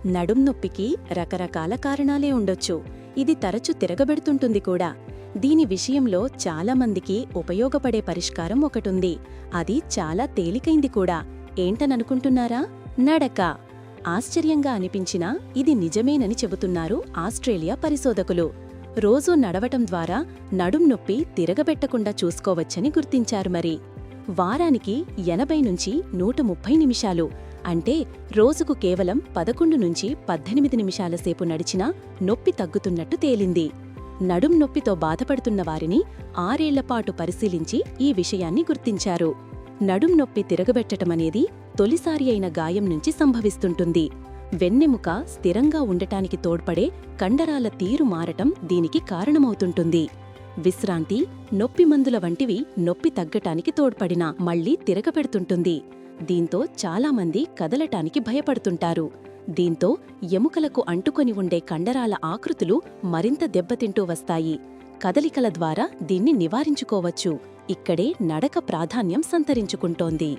నడుం నొప్పికి రకరకాల కారణాలే ఉండొచ్చు. ఇది తరచు తిరగబెడుతుంటుంది కూడా. దీని విషయంలో చాలామందికి ఉపయోగపడే పరిష్కారం ఒకటుంది. అది చాలా తేలికైంది కూడా. ఏంటననుకుంటున్నారా? నడక. ఆశ్చర్యంగా అనిపించినా ఇది నిజమేనని చెబుతున్నారు ఆస్ట్రేలియా పరిశోధకులు. రోజూ నడవటం ద్వారా నడుం నొప్పి తిరగబెట్టకుండా చూసుకోవచ్చని గుర్తించారు. మరి వారానికి 80 నుంచి 130 నిమిషాలు, అంటే రోజుకు కేవలం 11 నుంచి 18 నిమిషాల సేపు నడిచినా నొప్పి తగ్గుతున్నట్టు తేలింది. నడుం నొప్పితో బాధపడుతున్న వారిని 6 ఏళ్లపాటు పరిశీలించి ఈ విషయాన్ని గుర్తించారు. నడుం నొప్పి తిరగబెట్టటమనేది తొలిసారి అయిన గాయం నుంచి సంభవిస్తుంటుంది. వెన్నెముక స్థిరంగా ఉండటానికి తోడ్పడే కండరాల తీరు మారటం దీనికి కారణమవుతుంటుంది. విశ్రాంతి, నొప్పి మందుల వంటివి నొప్పి తగ్గటానికి తోడ్పడినా మళ్లీ తిరగబెడుతుంటుంది. దీంతో చాలామంది కదలటానికి భయపడుతుంటారు. దీంతో ఎముకలకు అంటుకొని ఉండే కండరాల ఆకృతులు మరింత దెబ్బతింటూ వస్తాయి. కదలికల ద్వారా దీన్ని నివారించుకోవచ్చు. ఇక్కడే నడక ప్రాధాన్యం సంతరించుకుంటోంది.